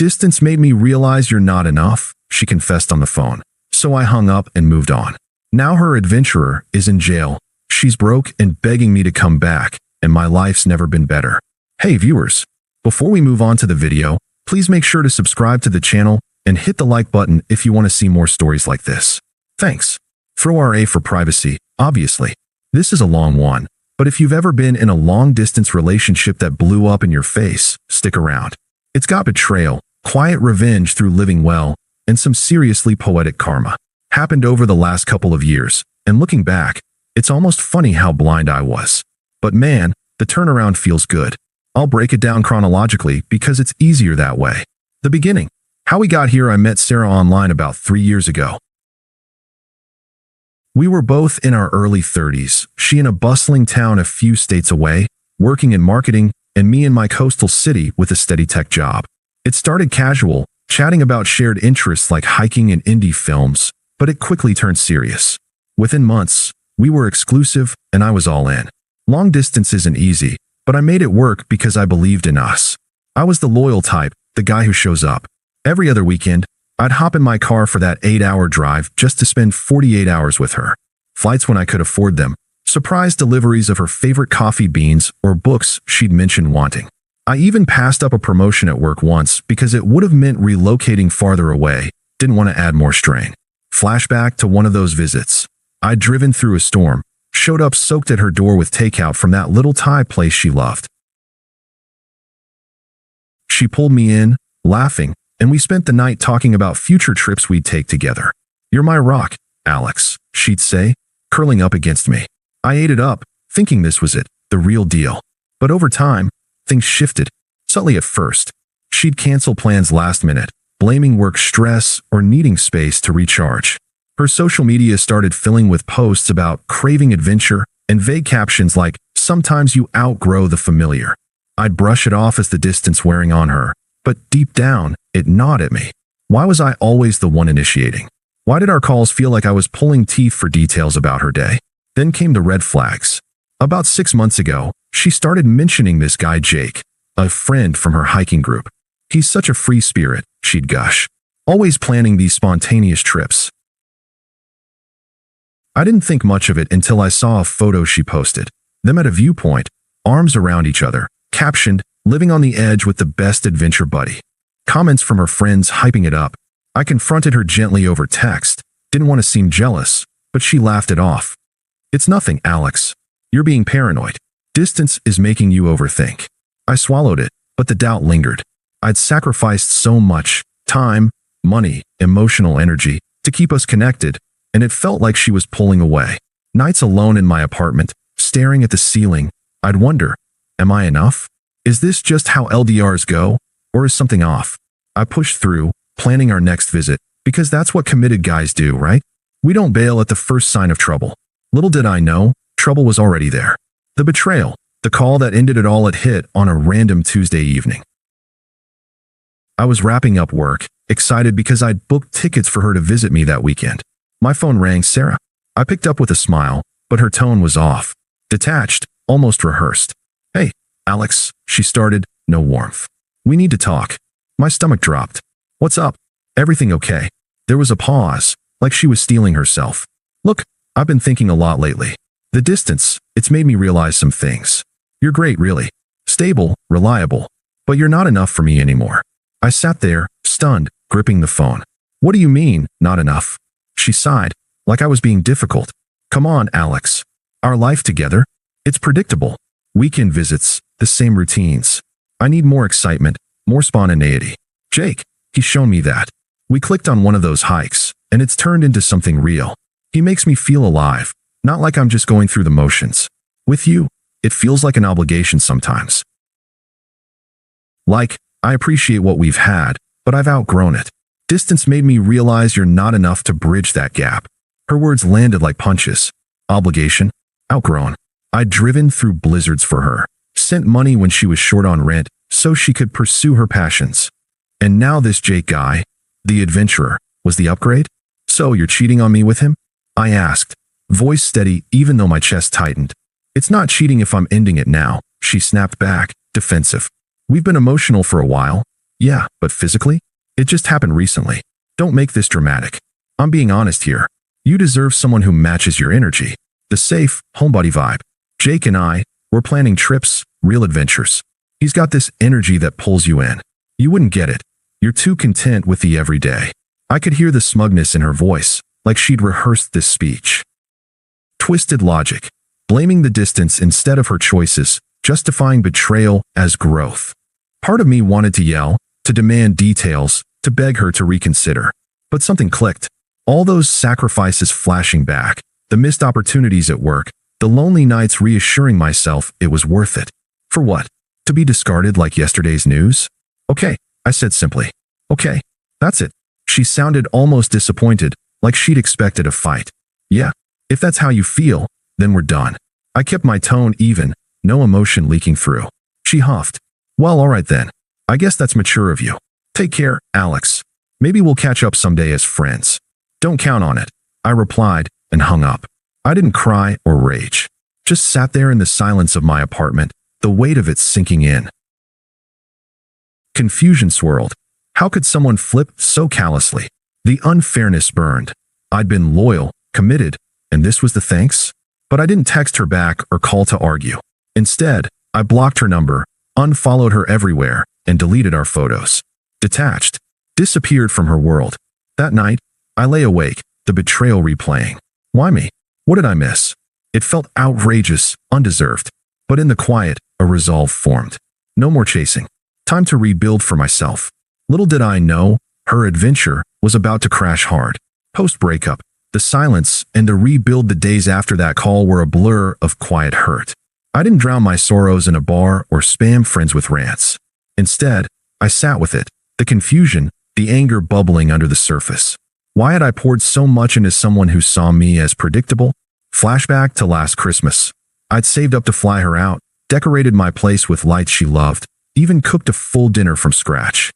Distance made me realize you're not enough, she confessed on the phone. So I hung up and moved on. Now her adventurer is in jail. She's broke and begging me to come back, and my life's never been better. Hey viewers, before we move on to the video, please make sure to subscribe to the channel and hit the like button if you want to see more stories like this. Thanks. Throw RA for privacy, obviously. This is a long one, but if you've ever been in a long-distance relationship that blew up in your face, stick around. It's got betrayal, quiet revenge through living well, and some seriously poetic karma. Happened over the last couple of years, and looking back, it's almost funny how blind I was. But man, the turnaround feels good. I'll break it down chronologically because it's easier that way. The beginning. How we got here. I met Sarah online about 3 years ago. We were both in our early 30s, she in a bustling town a few states away, working in marketing, and me in my coastal city with a steady tech job. It started casual, chatting about shared interests like hiking and indie films, but it quickly turned serious. Within months, we were exclusive, and I was all in. Long distance isn't easy, but I made it work because I believed in us. I was the loyal type, the guy who shows up. Every other weekend, I'd hop in my car for that 8-hour drive just to spend 48 hours with her. Flights when I could afford them, surprise deliveries of her favorite coffee beans or books she'd mentioned wanting. I even passed up a promotion at work once because it would have meant relocating farther away, didn't want to add more strain. Flashback to one of those visits. I'd driven through a storm, showed up soaked at her door with takeout from that little Thai place she loved. She pulled me in, laughing, and we spent the night talking about future trips we'd take together. You're my rock, Alex, she'd say, curling up against me. I ate it up, thinking this was it, the real deal. But over time, things shifted, subtly at first. She'd cancel plans last minute, blaming work stress or needing space to recharge. Her social media started filling with posts about craving adventure and vague captions like, "Sometimes you outgrow the familiar." I'd brush it off as the distance wearing on her, but deep down, it gnawed at me. Why was I always the one initiating? Why did our calls feel like I was pulling teeth for details about her day? Then came the red flags. About 6 months ago, she started mentioning this guy Jake, a friend from her hiking group. He's such a free spirit, she'd gush. Always planning these spontaneous trips. I didn't think much of it until I saw a photo she posted. Them at a viewpoint, arms around each other, captioned, "Living on the edge with the best adventure buddy." Comments from her friends hyping it up. I confronted her gently over text. Didn't want to seem jealous, but she laughed it off. "It's nothing, Alex. You're being paranoid. Distance is making you overthink." I swallowed it, but the doubt lingered. I'd sacrificed so much, time, money, emotional energy, to keep us connected, and it felt like she was pulling away. Nights alone in my apartment, staring at the ceiling, I'd wonder, am I enough? Is this just how LDRs go, or is something off? I pushed through, planning our next visit, because that's what committed guys do, right? We don't bail at the first sign of trouble. Little did I know, trouble was already there. The betrayal, the call that ended it all, had hit on a random Tuesday evening. I was wrapping up work, excited because I'd booked tickets for her to visit me that weekend. My phone rang. Sarah. I picked up with a smile, but her tone was off. Detached, almost rehearsed. "Hey, Alex," she started, no warmth. "We need to talk." My stomach dropped. "What's up? Everything okay?" There was a pause, like she was steeling herself. "Look, I've been thinking a lot lately. The distance, it's made me realize some things. You're great, really. Stable, reliable. But you're not enough for me anymore." I sat there, stunned, gripping the phone. "What do you mean, not enough?" She sighed, like I was being difficult. "Come on, Alex. Our life together, it's predictable. Weekend visits, the same routines. I need more excitement, more spontaneity. Jake, he's shown me that. We clicked on one of those hikes, and it's turned into something real. He makes me feel alive, not like I'm just going through the motions. With you, it feels like an obligation sometimes. Like, I appreciate what we've had, but I've outgrown it. Distance made me realize you're not enough to bridge that gap." Her words landed like punches. Obligation? Outgrown. I'd driven through blizzards for her, sent money when she was short on rent so she could pursue her passions. And now this Jake guy, the adventurer, was the upgrade? "So you're cheating on me with him?" I asked, voice steady even though my chest tightened. "It's not cheating if I'm ending it now," she snapped back, defensive. "We've been emotional for a while. Yeah, but physically? It just happened recently. Don't make this dramatic. I'm being honest here. You deserve someone who matches your energy. The safe, homebody vibe. Jake and I, we're planning trips, real adventures. He's got this energy that pulls you in. You wouldn't get it. You're too content with the everyday. I could hear the smugness in her voice, like she'd rehearsed this speech. Twisted logic. Blaming the distance instead of her choices, justifying betrayal as growth. Part of me wanted to yell, to demand details, to beg her to reconsider. But something clicked. All those sacrifices flashing back, the missed opportunities at work, the lonely nights reassuring myself it was worth it. For what? To be discarded like yesterday's news? Okay, I said simply. Okay, that's it. She sounded almost disappointed, like she'd expected a fight. Yeah, if that's how you feel, then we're done. I kept my tone even, no emotion leaking through. She huffed. Well, all right then. I guess that's mature of you. Take care, Alex. Maybe we'll catch up someday as friends. Don't count on it, I replied and hung up. I didn't cry or rage. Just sat there in the silence of my apartment, the weight of it sinking in. Confusion swirled. How could someone flip so callously? The unfairness burned. I'd been loyal, committed, and this was the thanks? But I didn't text her back or call to argue. Instead, I blocked her number, unfollowed her everywhere, and deleted our photos. Detached. Disappeared from her world. That night, I lay awake, the betrayal replaying. Why me? What did I miss? It felt outrageous, undeserved. But in the quiet, a resolve formed. No more chasing. Time to rebuild for myself. Little did I know, her adventure was about to crash hard. Post-breakup, the silence and the rebuild the days after that call were a blur of quiet hurt. I didn't drown my sorrows in a bar or spam friends with rants. Instead, I sat with it, the confusion, the anger bubbling under the surface. Why had I poured so much into someone who saw me as predictable? Flashback to last Christmas. I'd saved up to fly her out, decorated my place with lights she loved, even cooked a full dinner from scratch.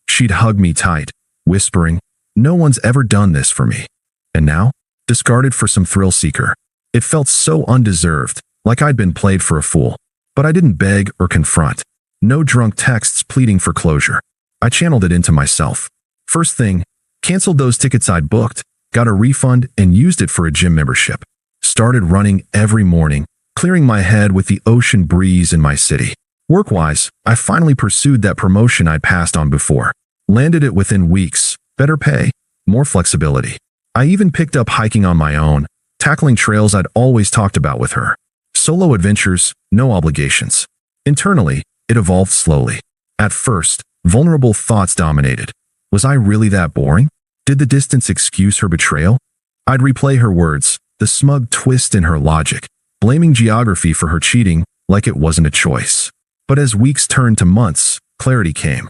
She'd hug me tight, whispering, "No one's ever done this for me." And now, discarded for some thrill seeker. It felt so undeserved, like I'd been played for a fool. But I didn't beg or confront. No drunk texts pleading for closure. I channeled it into myself. First thing, canceled those tickets I'd booked, got a refund and used it for a gym membership. Started running every morning, clearing my head with the ocean breeze in my city. Work-wise, I finally pursued that promotion I'd passed on before. Landed it within weeks, better pay, more flexibility. I even picked up hiking on my own, tackling trails I'd always talked about with her. Solo adventures, no obligations. Internally, it evolved slowly. At first, vulnerable thoughts dominated. Was I really that boring? Did the distance excuse her betrayal? I'd replay her words, the smug twist in her logic, blaming geography for her cheating like it wasn't a choice. But as weeks turned to months, clarity came.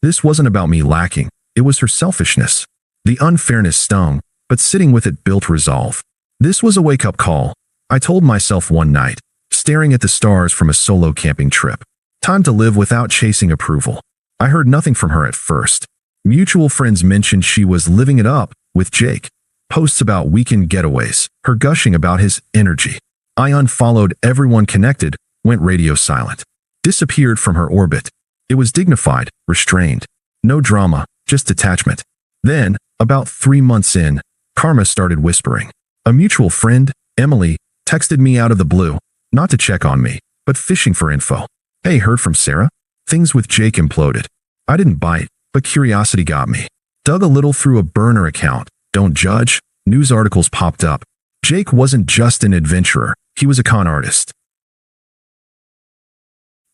This wasn't about me lacking, it was her selfishness. The unfairness stung, but sitting with it built resolve. This was a wake-up call, I told myself one night, staring at the stars from a solo camping trip. Time to live without chasing approval. I heard nothing from her at first. Mutual friends mentioned she was living it up with Jake. Posts about weekend getaways, her gushing about his energy. I unfollowed everyone connected, went radio silent. Disappeared from her orbit. It was dignified, restrained. No drama, just detachment. Then, about 3 months in, karma started whispering. A mutual friend, Emily, texted me out of the blue, not to check on me, but fishing for info. Hey, heard from Sarah? Things with Jake imploded. I didn't bite, but curiosity got me. Dug a little through a burner account. Don't judge. News articles popped up. Jake wasn't just an adventurer, he was a con artist.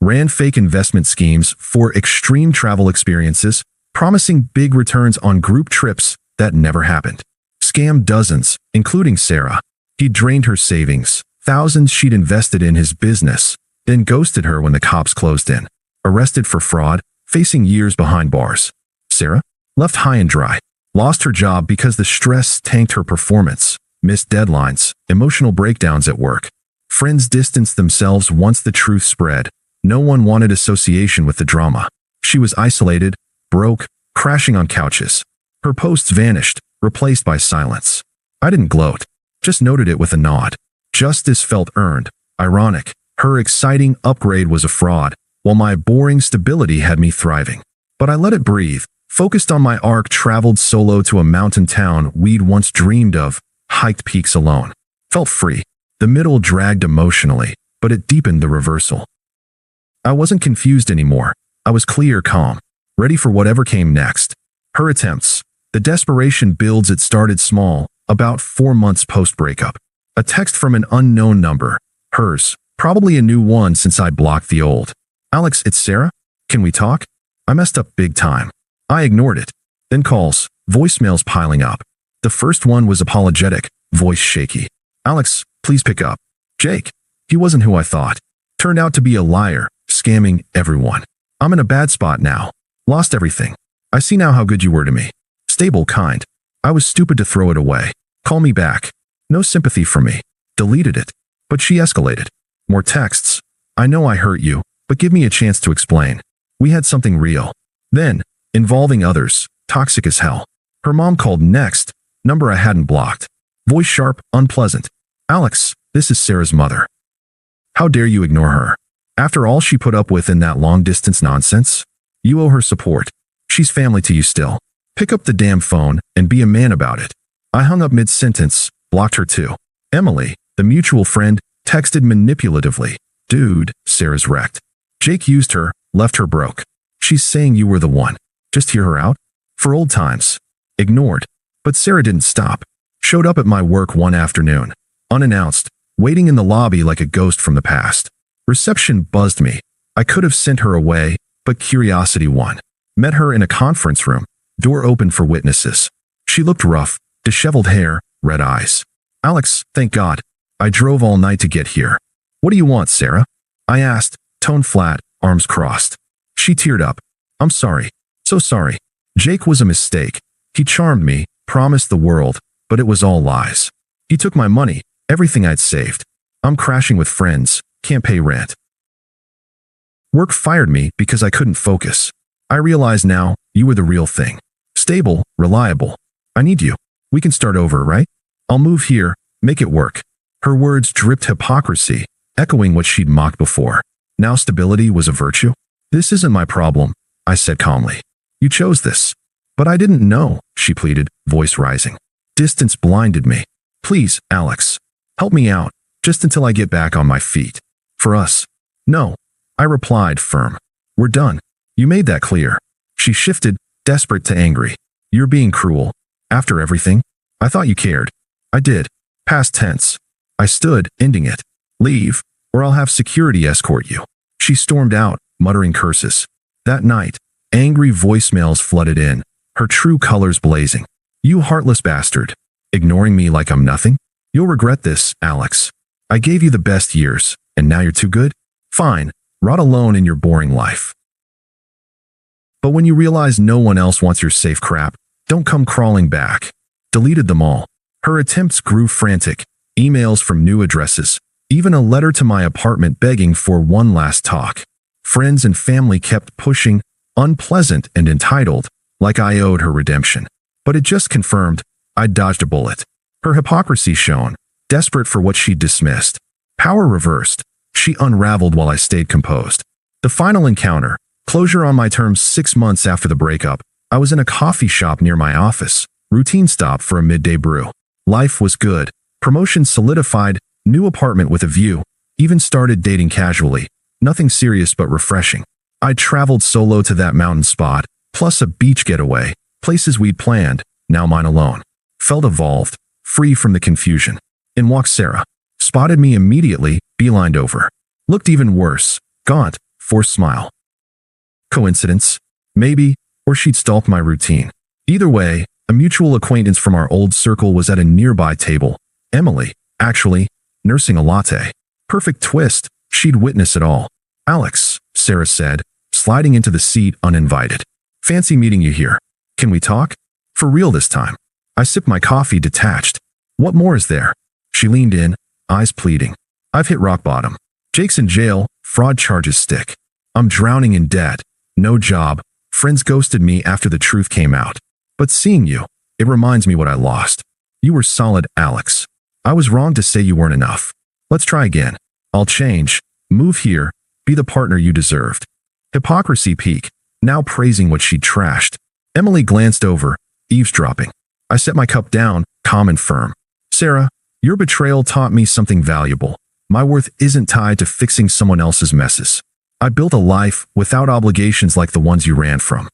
Ran fake investment schemes for extreme travel experiences, promising big returns on group trips that never happened. Scammed dozens, including Sarah. He drained her savings, thousands she'd invested in his business, then ghosted her when the cops closed in. Arrested for fraud, facing years behind bars. Sarah? Left high and dry. Lost her job because the stress tanked her performance. Missed deadlines, emotional breakdowns at work. Friends distanced themselves once the truth spread. No one wanted association with the drama. She was isolated, broke, crashing on couches. Her posts vanished, replaced by silence. I didn't gloat, just noted it with a nod. Justice felt earned. Ironic. Her exciting upgrade was a fraud. while my boring stability had me thriving. But I let it breathe, focused on my arc, traveled solo to a mountain town we'd once dreamed of, hiked peaks alone. Felt free. The middle dragged emotionally, but it deepened the reversal. I wasn't confused anymore. I was clear, calm, ready for whatever came next. Her attempts. The desperation builds. It started small, about 4 months post-breakup. A text from an unknown number. Hers. Probably a new one since I blocked the old. "Alex, it's Sarah? Can we talk?" I messed up big time. I ignored it. Then calls, voicemails piling up. The first one was apologetic, voice shaky. "Alex, please pick up. Jake." He wasn't who I thought. Turned out to be a liar, scamming everyone. "I'm in a bad spot now. Lost everything. I see now how good you were to me. Stable, kind. I was stupid to throw it away. Call me back." No sympathy from me. Deleted it. But she escalated. More texts. "I know I hurt you, but give me a chance to explain. We had something real." Then, involving others, toxic as hell. Her mom called next, number I hadn't blocked. Voice sharp, unpleasant. "Alex, this is Sarah's mother. How dare you ignore her? After all she put up with in that long-distance nonsense? You owe her support. She's family to you still. Pick up the damn phone and be a man about it." I hung up mid-sentence, blocked her too. Emily, the mutual friend, texted manipulatively. "Dude, Sarah's wrecked. Jake used her, left her broke. She's saying you were the one. Just hear her out? For old times." Ignored. But Sarah didn't stop. Showed up at my work one afternoon, unannounced, waiting in the lobby like a ghost from the past. Reception buzzed me. I could have sent her away, but curiosity won. Met her in a conference room, door open for witnesses. She looked rough, disheveled hair, red eyes. "Alex, thank God. I drove all night to get here. What do you want, Sarah?" I asked, tone flat, arms crossed. She teared up. "I'm sorry. So sorry. Jake was a mistake. He charmed me, promised the world, but it was all lies. He took my money, everything I'd saved. I'm crashing with friends, can't pay rent. Work fired me because I couldn't focus. I realize now, you were the real thing. Stable, reliable. I need you. We can start over, right? I'll move here, make it work." Her words dripped hypocrisy, echoing what she'd mocked before. Now stability was a virtue? "This isn't my problem," I said calmly. "You chose this." "But I didn't know," she pleaded, voice rising. Distance blinded me. "Please, Alex. Help me out, just until I get back on my feet. For us." "No," I replied, firm. "We're done. You made that clear." She shifted, desperate to angry. "You're being cruel. After everything? I thought you cared." "I did. Past tense." I stood, ending it. "Leave, or I'll have security escort you." She stormed out, muttering curses. That night, angry voicemails flooded in, her true colors blazing. "You heartless bastard. Ignoring me like I'm nothing? You'll regret this, Alex. I gave you the best years, and now you're too good? Fine, rot alone in your boring life. But when you realize no one else wants your safe crap, don't come crawling back." Deleted them all. Her attempts grew frantic. Emails from new addresses. Even a letter to my apartment begging for one last talk. Friends and family kept pushing, unpleasant and entitled, like I owed her redemption. But it just confirmed I'd dodged a bullet. Her hypocrisy shone, desperate for what she'd dismissed. Power reversed. She unraveled while I stayed composed. The final encounter. Closure on my terms 6 months after the breakup. I was in a coffee shop near my office. Routine stop for a midday brew. Life was good. Promotion solidified. New apartment with a view. Even started dating casually. Nothing serious but refreshing. I'd traveled solo to that mountain spot, plus a beach getaway. Places we'd planned, now mine alone. Felt evolved, free from the confusion. In walked Sarah. Spotted me immediately, beelined over. Looked even worse. Gaunt, forced smile. Coincidence? Maybe, or she'd stalked my routine. Either way, a mutual acquaintance from our old circle was at a nearby table. Emily, actually, nursing a latte. Perfect twist, she'd witness it all. "Alex," Sarah said, sliding into the seat uninvited. "Fancy meeting you here. Can we talk? For real this time." I sipped my coffee detached. "What more is there?" She leaned in, eyes pleading. "I've hit rock bottom. Jake's in jail, fraud charges stick. I'm drowning in debt. No job. Friends ghosted me after the truth came out. But seeing you, it reminds me what I lost. You were solid, Alex. I was wrong to say you weren't enough. Let's try again. I'll change, move here, be the partner you deserved." Hypocrisy peak, now praising what she'd trashed. Emily glanced over, eavesdropping. I set my cup down, calm and firm. Sarah, your betrayal taught me something valuable. My worth isn't tied to fixing someone else's messes. I built a life without obligations like the ones you ran from.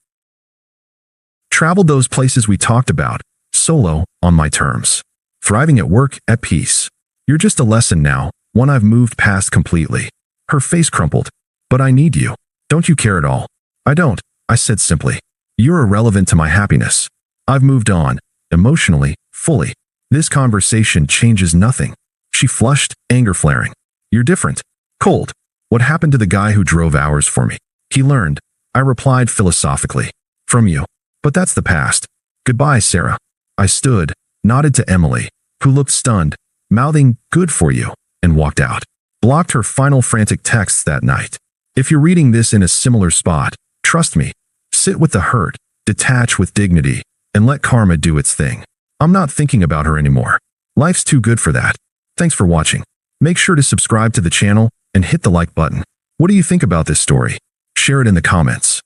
Traveled those places we talked about, solo, on my terms. Thriving at work, at peace. You're just a lesson now, one I've moved past completely. Her face crumpled. But I need you. Don't you care at all? I don't, I said simply. You're irrelevant to my happiness. I've moved on, emotionally, fully. This conversation changes nothing. She flushed, anger flaring. You're different. Cold. What happened to the guy who drove hours for me? He learned. I replied philosophically. From you. But that's the past. Goodbye, Sarah. I stood, nodded to Emily, who looked stunned, mouthing, good for you, and walked out. Blocked her final frantic texts that night. If you're reading this in a similar spot, trust me, sit with the hurt, detach with dignity, and let karma do its thing. I'm not thinking about her anymore. Life's too good for that. Thanks for watching. Make sure to subscribe to the channel and hit the like button. What do you think about this story? Share it in the comments.